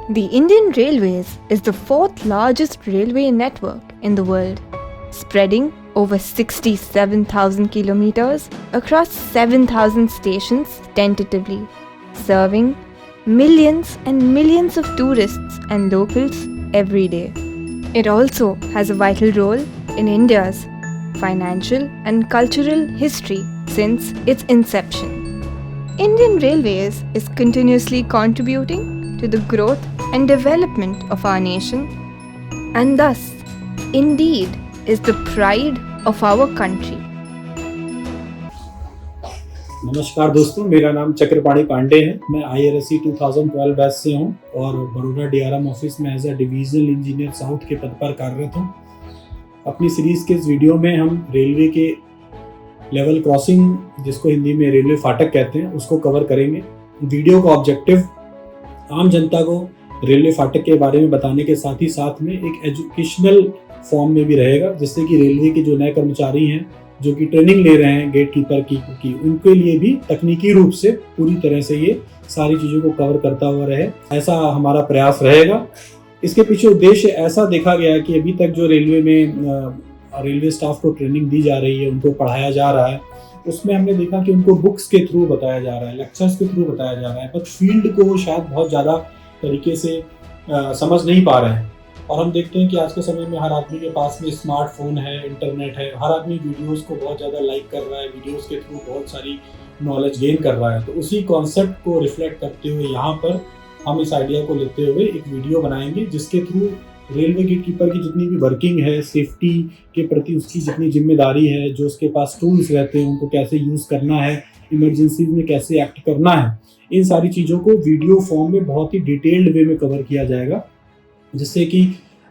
The Indian Railways is the fourth largest railway network in the world, spreading over 67,000 kilometers across 7,000 stations tentatively, serving millions and millions of tourists and locals every day. It also has a vital role in India's financial and cultural history since its inception. Indian Railways is continuously contributing to the growth and development of our nation, and thus, indeed, is the pride of our country. नमस्कार दोस्तों, मेरा नाम चक्रपाणी पांडे है। मैं IRSC 2012 batch से हूं और Baroda DRM office में as a divisional engineer south के पद पर कार्यरत हूं। अपनी सीरीज के इस वीडियो में हम रेलवे के लेवल क्रॉसिंग, जिसको हिंदी में रेलवे फाटक कहते हैं, उसको कवर करेंगे। वीडियो का ऑब्जेक्टिव आम जनता को रेलवे फाटक के बारे में बताने के साथ ही साथ में एक एजुकेशनल फॉर्म में भी रहेगा, जिससे कि रेलवे के जो नए कर्मचारी हैं जो कि ट्रेनिंग ले रहे हैं गेट कीपर की उनके लिए भी तकनीकी रूप से पूरी तरह से ये सारी चीज़ों को कवर करता हुआ रहे, ऐसा हमारा प्रयास रहेगा। इसके पीछे उद्देश्य ऐसा देखा गया है कि अभी तक जो रेलवे में रेलवे स्टाफ को ट्रेनिंग दी जा रही है, उनको पढ़ाया जा रहा है, उसमें हमने देखा कि उनको बुक्स के थ्रू बताया जा रहा है, लेक्चर्स के थ्रू बताया जा रहा है, बट फील्ड को वो शायद बहुत ज़्यादा तरीके से समझ नहीं पा रहे हैं। और हम देखते हैं कि आज के समय में हर आदमी के पास में स्मार्टफोन है, इंटरनेट है, हर आदमी वीडियोस को बहुत ज़्यादा लाइक कर रहा है, वीडियोस के थ्रू बहुत सारी नॉलेज गेन कर रहा है। तो उसी कॉन्सेप्ट को रिफ्लेक्ट करते हुए यहाँ पर हम इस आइडिया को लेते हुए एक वीडियो बनाएंगे, जिसके थ्रू रेलवे गेट कीपर की जितनी भी वर्किंग है, सेफ्टी के प्रति उसकी जितनी जिम्मेदारी है, जो उसके पास टूल्स रहते हैं उनको कैसे यूज़ करना है, इमरजेंसी में कैसे एक्ट करना है, इन सारी चीज़ों को वीडियो फॉर्म में बहुत ही डिटेल्ड वे में कवर किया जाएगा, जिससे कि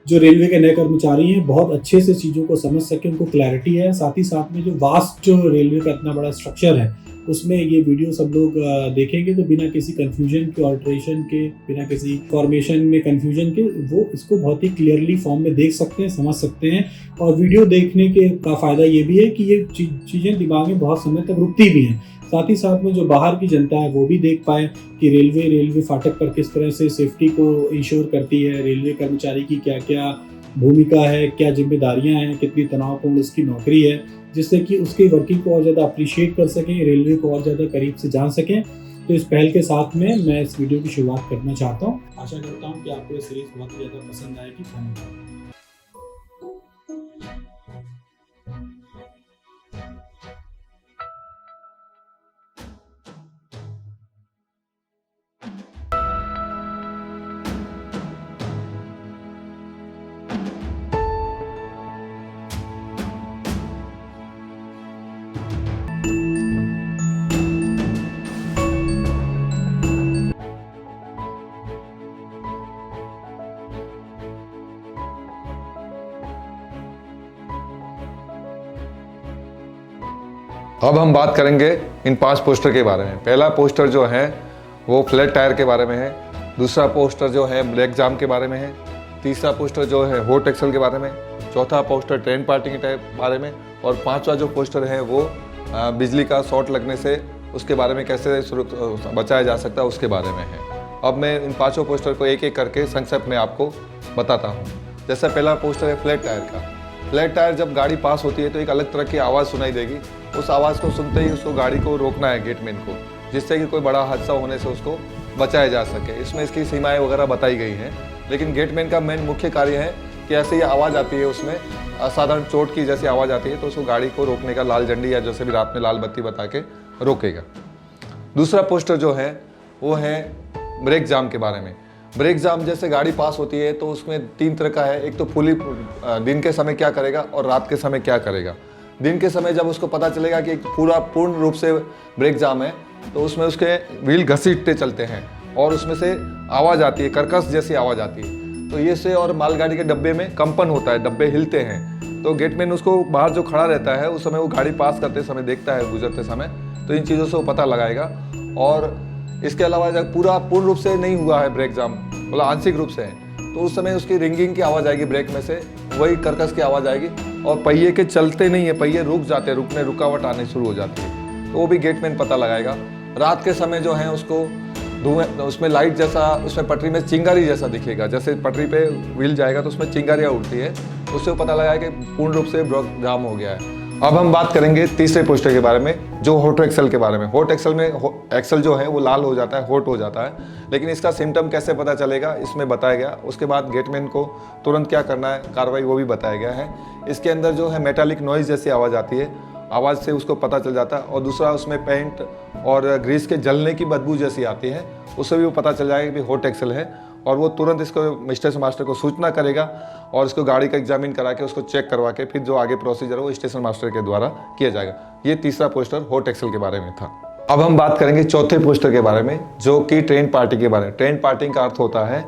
जो रेलवे के नए कर्मचारी हैं बहुत अच्छे से चीज़ों को समझ सकें, उनको क्लैरिटी है। साथ ही साथ में जो वास्ट जो रेलवे का इतना बड़ा स्ट्रक्चर है, उसमें ये वीडियो सब लोग देखेंगे तो बिना किसी कंफ्यूजन के, ऑल्ट्रेशन के, बिना किसी फॉर्मेशन में कंफ्यूजन के, वो इसको बहुत ही क्लियरली फॉर्म में देख सकते हैं, समझ सकते हैं। और वीडियो देखने के का फ़ायदा ये भी है कि ये चीज़ें दिमाग में बहुत समय तक रुकती भी हैं। साथ ही साथ में जो बाहर की जनता है वो भी देख पाए कि रेलवे फाटक पर किस तरह से सेफ्टी को इंश्योर करती है, रेलवे कर्मचारी की क्या क्या भूमिका है, क्या जिम्मेदारियां हैं, कितनी तनावपूर्ण इसकी नौकरी है, जिससे कि उसकी वर्किंग को और ज़्यादा अप्रिशिएट कर सकें, रेलवे को और ज़्यादा करीब से जान सकें। तो इस पहल के साथ में मैं इस वीडियो की शुरुआत करना चाहता हूँ। आशा करता हूँ कि आपको ये सीरीज बहुत ही ज़्यादा पसंद आएगी। धन्यवाद। अब हम बात करेंगे इन 5 पोस्टर के बारे में। पहला पोस्टर जो है वो फ्लैट टायर के बारे में है, दूसरा पोस्टर जो है ब्रेक जाम के बारे में है, तीसरा पोस्टर जो है होट एक्सल के बारे में, चौथा पोस्टर ट्रेन पार्किंग के बारे में, और पांचवा जो पोस्टर है वो बिजली का शॉर्ट लगने से उसके बारे में कैसे बचाया जा सकता है उसके बारे में है। अब मैं इन 5 पोस्टर को एक एक करके संक्षेप में आपको बताता हूँ। जैसा पहला पोस्टर है फ्लैट टायर का। फ्लैट टायर जब गाड़ी पास होती है तो एक अलग तरह की आवाज़ सुनाई देगी। उस आवाज़ को सुनते ही उसको गाड़ी को रोकना है गेटमैन को, जिससे कि कोई बड़ा हादसा होने से उसको बचाया जा सके। इसमें इसकी सीमाएं वगैरह बताई गई हैं, लेकिन गेटमैन का मेन मुख्य कार्य है कि ऐसे ही आवाज़ आती है, उसमें असाधारण चोट की जैसी आवाज़ आती है तो उसको गाड़ी को रोकने का लाल झंडी या जैसे भी रात में लाल बत्ती बता के रोकेगा। दूसरा पोस्टर जो है वो है ब्रेक जाम के बारे में। ब्रेक जाम जैसे गाड़ी पास होती है तो उसमें 3 तरह का है। एक तो फुली दिन के समय क्या करेगा और रात के समय क्या करेगा। दिन के समय जब उसको पता चलेगा कि पूर्ण रूप से ब्रेक जाम है तो उसमें उसके व्हील घसीटते चलते हैं और उसमें से आवाज़ आती है, कर्कश जैसी आवाज़ आती है। तो ये से और मालगाड़ी के डब्बे में कंपन होता है, डब्बे हिलते हैं। तो गेटमैन उसको बाहर जो खड़ा रहता है उस समय वो गाड़ी पास करते समय देखता है, गुजरते समय, तो इन चीज़ों से वो पता लगाएगा। और इसके अलावा जब पूर्ण रूप से नहीं हुआ है ब्रेक जाम, मतलब आंशिक रूप से है, तो उस समय उसकी रिंगिंग की आवाज़ आएगी ब्रेक में से, वही कर्कश की आवाज़ आएगी और पहिए के चलते नहीं है, पहिए रुक जाते हैं, रुकावट आने शुरू हो जाती है, तो वो भी गेटमैन पता लगाएगा। रात के समय जो है उसको धुएं, उसमें लाइट जैसा, उसमें पटरी में चिंगारी जैसा दिखेगा। जैसे पटरी पे व्हील जाएगा तो उसमें चिंगारियाँ उड़ती है, उससे पता लगा कि पूर्ण रूप से ब्रेक जाम हो गया है। अब हम बात करेंगे तीसरे पोस्टर के बारे में, जो हॉट एक्सेल के बारे में। हॉट एक्सेल में एक्सेल जो है वो लाल हो जाता है, हॉट हो जाता है, लेकिन इसका सिम्टम कैसे पता चलेगा इसमें बताया गया। उसके बाद गेटमैन को तुरंत क्या करना है, कार्रवाई, वो भी बताया गया है। इसके अंदर जो है मेटालिक नॉइज़ जैसी आवाज़ आती है, आवाज़ से उसको पता चल जाता है। और दूसरा, उसमें पेंट और ग्रीस के जलने की बदबू जैसी आती है, उससे भी वो पता चल जाएगा कि हॉट एक्सेल है। और वो तुरंत इसको स्टेशन मास्टर को सूचना करेगा और इसको गाड़ी का एग्जामिन करा के उसको चेक करवा के फिर जो आगे प्रोसीजर है वो स्टेशन मास्टर के द्वारा किया जाएगा। ये तीसरा पोस्टर हॉट एक्सेल के बारे में था। अब हम बात करेंगे चौथे पोस्टर के बारे में, जो कि ट्रेन पार्टी के बारे में। ट्रेन पार्टी का अर्थ होता है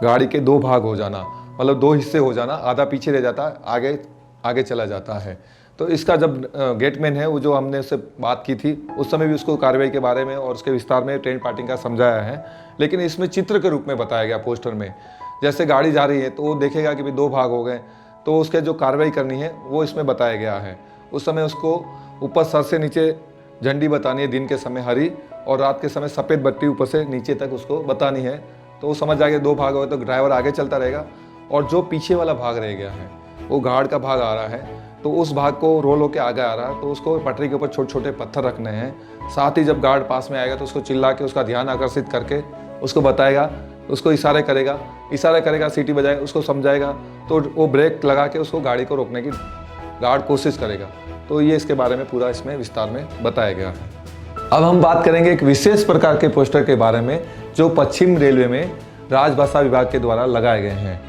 गाड़ी के दो भाग हो जाना, मतलब दो हिस्से हो जाना, आधा पीछे रह जाता है, आगे चला जाता है। तो इसका जब गेटमैन है वो जो हमने उससे बात की थी उस समय भी उसको कार्रवाई के बारे में और उसके विस्तार में ट्रेन पार्टिंग का समझाया है, लेकिन इसमें चित्र के रूप में बताया गया पोस्टर में। जैसे गाड़ी जा रही है तो वो देखेगा कि भाई दो भाग हो गए, तो उसके जो कार्रवाई करनी है वो इसमें बताया गया है। उस समय उसको ऊपर सर से नीचे झंडी बतानी है, दिन के समय हरी और रात के समय सफ़ेद बत्ती ऊपर से नीचे तक उसको बतानी है। तो वो समझ जाएगा दो भाग हो गए, तो ड्राइवर आगे चलता रहेगा और जो पीछे वाला भाग रह गया है, वो गार्ड का भाग आ रहा है, तो उस भाग को रोल होकर आगे आ रहा है, तो उसको पटरी के ऊपर छोटे छोटे पत्थर रखने हैं। साथ ही जब गार्ड पास में आएगा तो उसको चिल्ला के उसका ध्यान आकर्षित करके उसको बताएगा, उसको इशारे करेगा, सीटी बजाएगा, उसको समझाएगा, तो वो ब्रेक लगा के उसको गाड़ी को रोकने की गार्ड कोशिश करेगा। तो ये इसके बारे में पूरा इसमें विस्तार में बताया गया है। अब हम बात करेंगे एक विशेष प्रकार के पोस्टर के बारे में, जो पश्चिम रेलवे में राजभाषा विभाग के द्वारा लगाए गए हैं।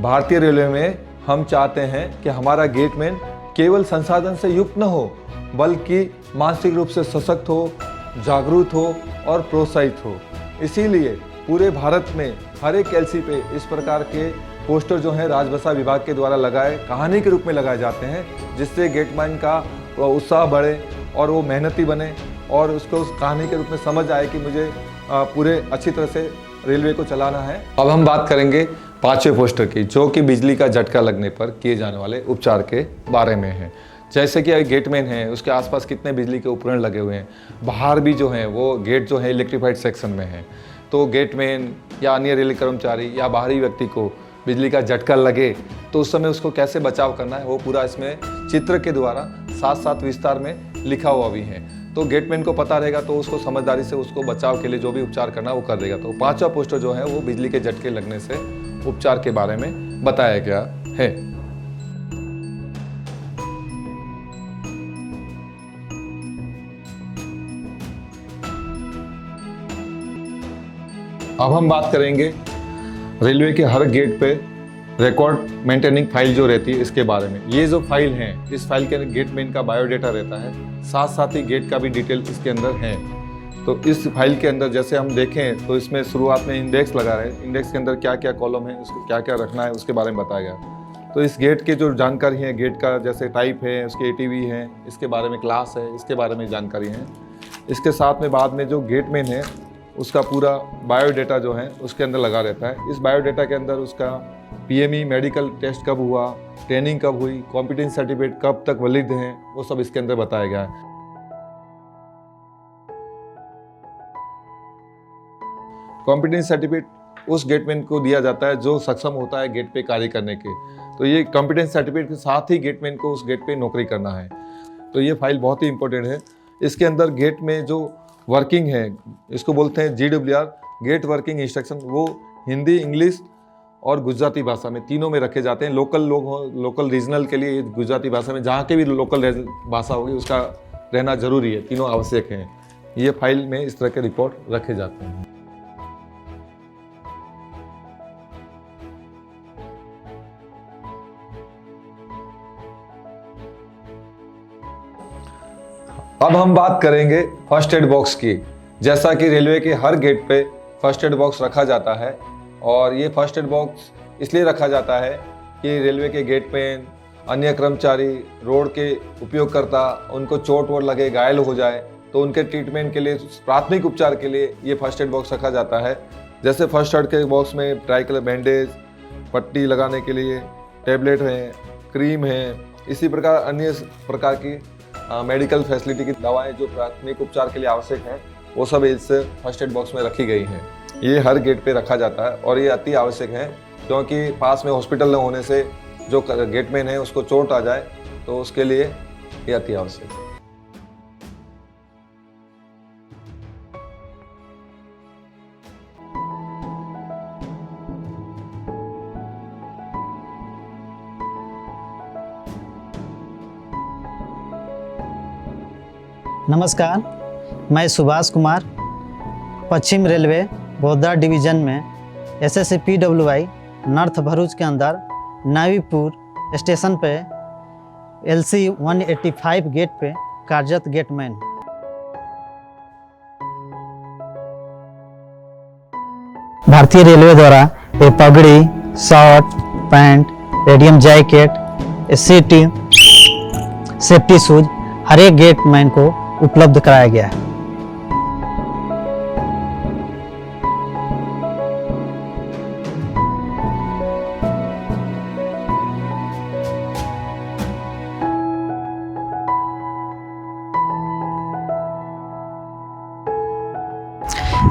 भारतीय रेलवे में हम चाहते हैं कि हमारा गेटमैन केवल संसाधन से युक्त न हो, बल्कि मानसिक रूप से सशक्त हो, जागरूक हो और प्रोत्साहित हो। इसीलिए पूरे भारत में हर एक एलसी पे इस प्रकार के पोस्टर जो हैं राजभाषा विभाग के द्वारा लगाए, कहानी के रूप में लगाए जाते हैं, जिससे गेटमैन का उत्साह बढ़े और वो मेहनती बने और उसको उस कहानी के रूप में समझ आए कि मुझे पूरे अच्छी तरह से रेलवे को चलाना है। अब हम बात करेंगे पांचवें पोस्टर की, जो कि बिजली का झटका लगने पर किए जाने वाले उपचार के बारे में है। जैसे कि गेटमैन है, उसके आसपास कितने बिजली के उपकरण लगे हुए हैं, बाहर भी जो हैं वो गेट जो है इलेक्ट्रीफाइड सेक्शन में है। तो गेटमैन या अन्य रेल कर्मचारी या बाहरी व्यक्ति को बिजली का झटका लगे तो उस समय उसको कैसे बचाव करना है, वो पूरा इसमें चित्र के द्वारा साथ साथ विस्तार में लिखा हुआ भी है। तो गेटमैन को पता रहेगा तो उसको समझदारी से उसको बचाव के लिए जो भी उपचार करना है वो कर देगा। तो पांचवा पोस्टर जो है वो बिजली के झटके लगने से उपचार के बारे में बताया गया है। अब हम बात करेंगे रेलवे के हर गेट पे रिकॉर्ड मेंटेनिंग फाइल जो रहती है इसके बारे में। ये जो फाइल है, इस फाइल के अंदर गेटमैन का बायोडाटा रहता है, साथ साथ ही गेट का भी डिटेल इसके अंदर है। तो इस फाइल के अंदर जैसे हम देखें तो इसमें शुरुआत में इंडेक्स लगा है, इंडेक्स के अंदर क्या क्या कॉलम है, उसको क्या क्या रखना है उसके बारे में बताया गया। तो इस गेट के जो जानकारी है, गेट का जैसे टाइप है, उसकी एटीवी है, इसके बारे में क्लास है, इसके बारे में जानकारी है। इसके साथ में बाद में जो गेटमैन है उसका पूरा बायोडाटा जो है उसके अंदर लगा रहता है। इस बायोडाटा के अंदर उसका पीएमई मेडिकल टेस्ट कब हुआ, ट्रेनिंग कब हुई, कॉम्पिटेंस सर्टिफिकेट कब तक वैलिड है, वो सब इसके अंदर बताया गया है। कॉम्पिटेंस सर्टिफिकेट उस गेटमैन को दिया जाता है जो सक्षम होता है गेट पे कार्य करने के। तो ये कॉम्पिटेंस सर्टिफिकेट के साथ ही गेटमैन को उस गेट पे नौकरी करना है। तो ये फाइल बहुत ही इंपॉर्टेंट है। इसके अंदर गेट में जो वर्किंग है, इसको बोलते हैं GWR, गेट वर्किंग इंस्ट्रक्शन, वो हिंदी, इंग्लिश और गुजराती भाषा में तीनों में रखे जाते हैं। लोकल लोग हो, लोकल रीजनल के लिए गुजराती भाषा में, जहाँ के भी लोकल भाषा होगी उसका रहना जरूरी है, तीनों आवश्यक हैं। ये फाइल में इस तरह के रिपोर्ट रखे जाते हैं। अब हम बात करेंगे फर्स्ट एड बॉक्स की। जैसा कि रेलवे के हर गेट पे फर्स्ट एड बॉक्स रखा जाता है, और ये फर्स्ट एड बॉक्स इसलिए रखा जाता है कि रेलवे के गेटमैन, अन्य कर्मचारी, रोड के उपयोगकर्ता, उनको चोट वोट लगे, घायल हो जाए तो उनके ट्रीटमेंट के लिए, प्राथमिक उपचार के लिए ये फर्स्ट एड बॉक्स रखा जाता है। जैसे फर्स्ट एड के बॉक्स में ट्राइकलर बैंडेज, पट्टी लगाने के लिए टैबलेट हैं, क्रीम है, इसी प्रकार अन्य प्रकार की मेडिकल फैसिलिटी की दवाएं जो प्राथमिक उपचार के लिए आवश्यक हैं वो सब इस फर्स्ट एड बॉक्स में रखी गई हैं। ये हर गेट पे रखा जाता है और ये अति आवश्यक है, क्योंकि पास में हॉस्पिटल न होने से जो गेटमैन है उसको चोट आ जाए तो उसके लिए ये अति आवश्यक है। नमस्कार, मैं सुभाष कुमार, पश्चिम रेलवे बोधरा डिवीज़न में SSC PWI नॉर्थ भरूच के अंदर नावीपुर स्टेशन पे LC 185 गेट पे कार्यरत गेटमैन। भारतीय रेलवे द्वारा ये पगड़ी, शर्ट, पैंट, रेडियम जैकेट, सीटी, सेफ्टी शूज हर एक गेटमैन को उपलब्ध कराया गया है।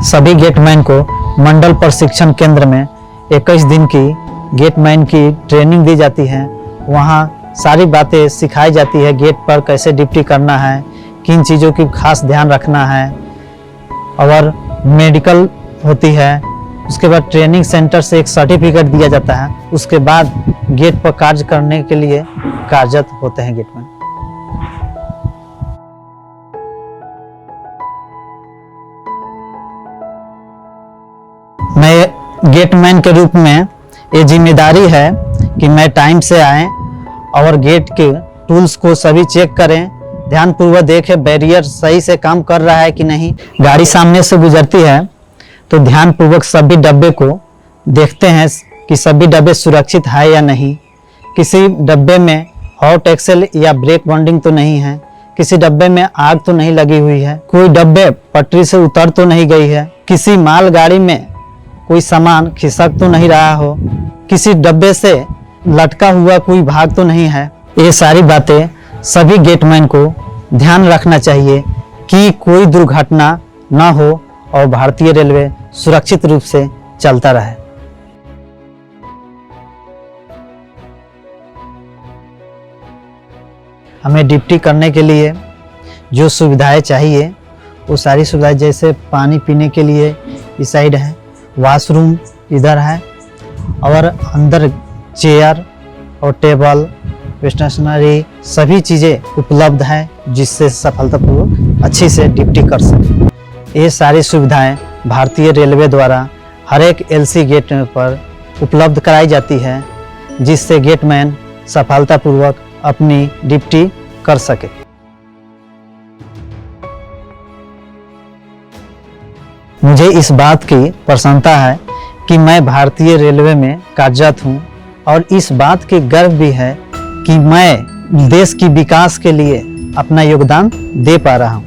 सभी गेटमैन को मंडल प्रशिक्षण केंद्र में 21 दिन की गेटमैन की ट्रेनिंग दी जाती है। वहाँ सारी बातें सिखाई जाती है, गेट पर कैसे ड्यूटी करना है, किन चीज़ों की खास ध्यान रखना है, और मेडिकल होती है। उसके बाद ट्रेनिंग सेंटर से एक सर्टिफिकेट दिया जाता है। उसके बाद गेट पर कार्य करने के लिए कार्यरत होते हैं गेटमैन। मैं गेटमैन के रूप में ये जिम्मेदारी है कि मैं टाइम से आए और गेट के टूल्स को सभी चेक करें, ध्यानपूर्वक देखें बैरियर सही से काम कर रहा है कि नहीं। गाड़ी सामने से गुजरती है तो ध्यानपूर्वक सभी डब्बे को देखते हैं कि सभी डब्बे सुरक्षित है या नहीं। किसी डब्बे में हॉट एक्सेल या ब्रेक बॉन्डिंग तो नहीं है, किसी डब्बे में आग तो नहीं लगी हुई है, कोई डब्बे पटरी से उतर तो नहीं गई है, किसी मालगाड़ी में कोई सामान खिसक तो नहीं रहा हो, किसी डब्बे से लटका हुआ कोई भाग तो नहीं है। ये सारी बातें सभी गेटमैन को ध्यान रखना चाहिए कि कोई दुर्घटना न हो और भारतीय रेलवे सुरक्षित रूप से चलता रहे। हमें ड्यूटी करने के लिए जो सुविधाएं चाहिए वो सारी सुविधाएं, जैसे पानी पीने के लिए इस साइड है, वॉशरूम इधर है, और अंदर चेयर और टेबल, स्टेशनरी सभी चीज़ें उपलब्ध हैं जिससे सफलतापूर्वक अच्छी से ड्यूटी कर सके। ये सारी सुविधाएं भारतीय रेलवे द्वारा हर एक LC गेट पर उपलब्ध कराई जाती है, जिससे गेटमैन सफलतापूर्वक अपनी ड्यूटी कर सके। मुझे इस बात की प्रसन्नता है कि मैं भारतीय रेलवे में कार्यरत हूँ, और इस बात की गर्व भी है कि मैं देश की विकास के लिए अपना योगदान दे पा रहा हूँ।